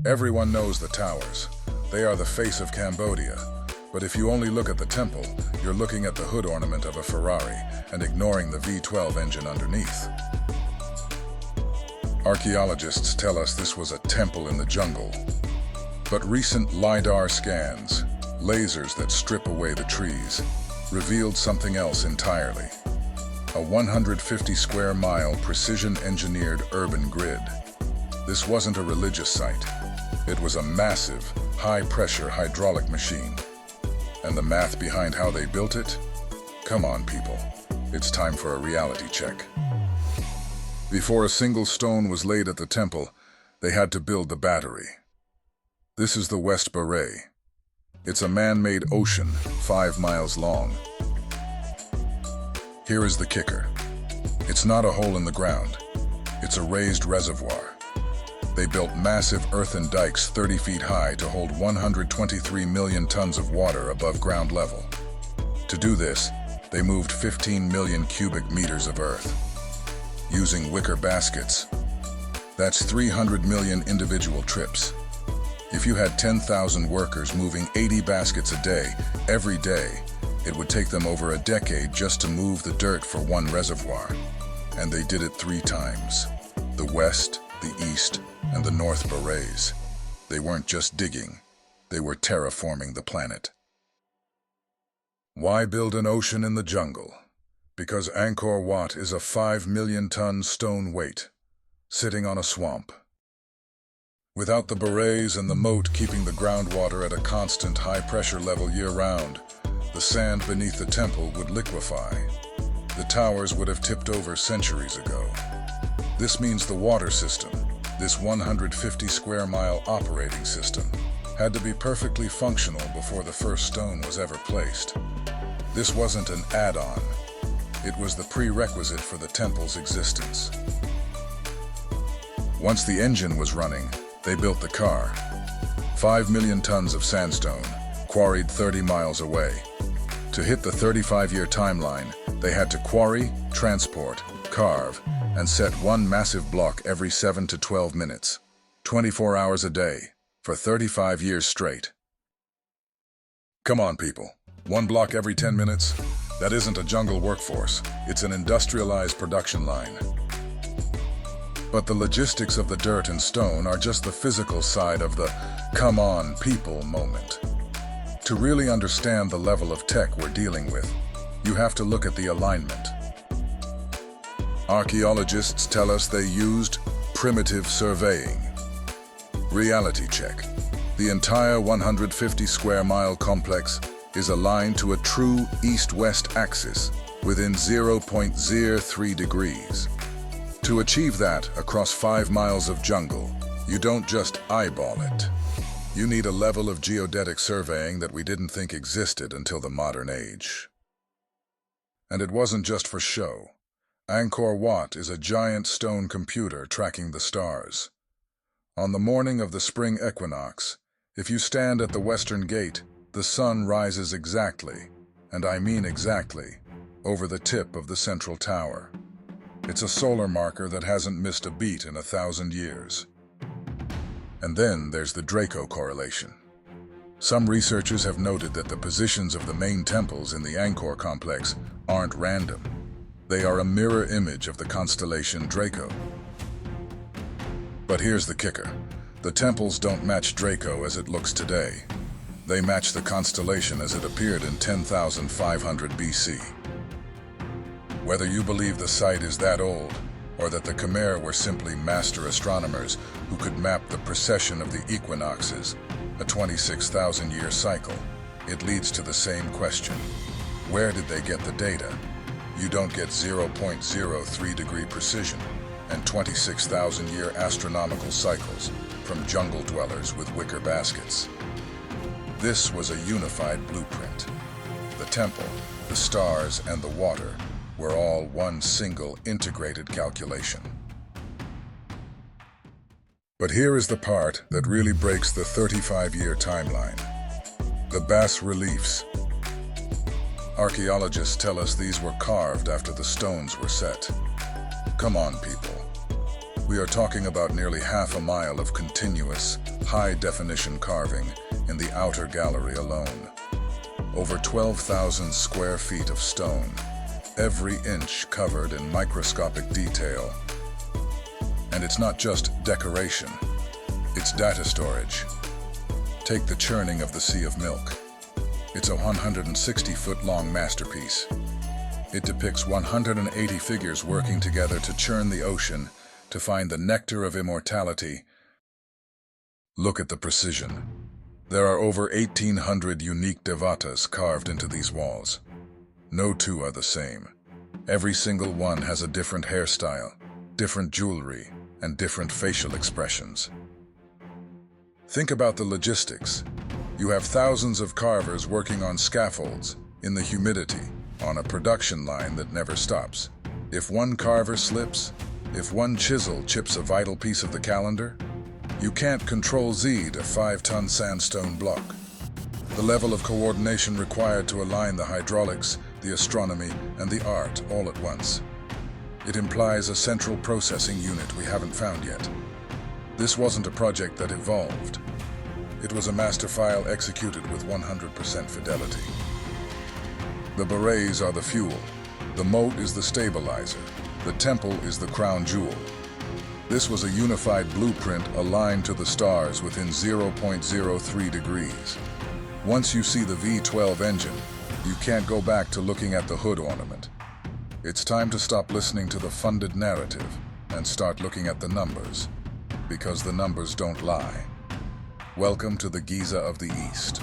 Everyone knows the towers. They are the face of Cambodia. But if you only look at the temple, you're looking at the hood ornament of a Ferrari and ignoring the V-12 engine underneath. Archaeologists tell us this was a temple in the jungle. But recent LiDAR scans, lasers that strip away the trees, revealed something else entirely. A 150 square mile precision-engineered urban grid. This wasn't a religious site. It was a massive, high-pressure hydraulic machine. And the math behind how they built it? Come on, people. It's time for a reality check. Before a single stone was laid at the temple, they had to build the battery. This is the West Baray. It's a man-made ocean, 5 miles long. Here is the kicker. It's not a hole in the ground. It's a raised reservoir. They built massive earthen dikes 30 feet high to hold 123 million tons of water above ground level. To do this, they moved 15 million cubic meters of earth. Using wicker baskets, that's 300 million individual trips. If you had 10,000 workers moving 80 baskets a day, every day, it would take them over a decade just to move the dirt for one reservoir. And they did it 3 times. The West, the East, and the North Barays. They weren't just digging, they were terraforming the planet. Why build an ocean in the jungle? Because Angkor Wat is a 5 million ton stone weight, sitting on a swamp. Without the barays and the moat keeping the groundwater at a constant high-pressure level year-round, the sand beneath the temple would liquefy. The towers would have tipped over centuries ago. This means the water system, this 150 square mile operating system, had to be perfectly functional before the first stone was ever placed. This wasn't an add-on. It was the prerequisite for the temple's existence. Once the engine was running, they built the car. 5 million tons of sandstone, quarried 30 miles away. To hit the 35-year timeline, they had to quarry, transport, carve, and set one massive block every 7 to 12 minutes, 24 hours a day, for 35 years straight. Come on, people. One block every 10 minutes? That isn't a jungle workforce. It's an industrialized production line. But the logistics of the dirt and stone are just the physical side of the "come on, people" moment. To really understand the level of tech we're dealing with, you have to look at the alignment. Archaeologists tell us they used primitive surveying. Reality check. The entire 150 square mile complex is aligned to a true east-west axis within 0.03 degrees. To achieve that across 5 miles of jungle, you don't just eyeball it. You need a level of geodetic surveying that we didn't think existed until the modern age. And it wasn't just for show. Angkor Wat is a giant stone computer tracking the stars. On the morning of the spring equinox, if you stand at the western gate, the sun rises exactly, and I mean exactly, over the tip of the central tower. It's a solar marker that hasn't missed a beat in 1,000 years. And then there's the Draco correlation. Some researchers have noted that the positions of the main temples in the Angkor complex aren't random. They are a mirror image of the constellation Draco. But here's the kicker. The temples don't match Draco as it looks today. They match the constellation as it appeared in 10,500 BC. Whether you believe the site is that old, or that the Khmer were simply master astronomers who could map the precession of the equinoxes, a 26,000-year cycle, it leads to the same question. Where did they get the data? You don't get 0.03 degree precision and 26,000-year astronomical cycles from jungle dwellers with wicker baskets. This was a unified blueprint. The temple, the stars, and the water were all one single integrated calculation. But here is the part that really breaks the 35-year timeline. The bas-reliefs. Archaeologists tell us these were carved after the stones were set. Come on, people. We are talking about nearly half a mile of continuous, high-definition carving in the outer gallery alone. Over 12,000 square feet of stone, every inch covered in microscopic detail. And it's not just decoration, it's data storage. Take the churning of the Sea of Milk. It's a 160-foot-long masterpiece. It depicts 180 figures working together to churn the ocean to find the nectar of immortality. Look at the precision. There are over 1,800 unique devatas carved into these walls. No two are the same. Every single one has a different hairstyle, different jewelry, and different facial expressions. Think about the logistics. You have thousands of carvers working on scaffolds, in the humidity, on a production line that never stops. If one carver slips, if one chisel chips a vital piece of the calendar, you can't Control-Z a 5-ton sandstone block. The level of coordination required to align the hydraulics, the astronomy, and the art all at once. It implies a central processing unit we haven't found yet. This wasn't a project that evolved. It was a master file executed with 100% fidelity. The berets are the fuel, the moat is the stabilizer, the temple is the crown jewel. This was a unified blueprint aligned to the stars within 0.03 degrees. Once you see the V-12 engine, you can't go back to looking at the hood ornament. It's time to stop listening to the funded narrative and start looking at the numbers, because the numbers don't lie. Welcome to the Giza of the East.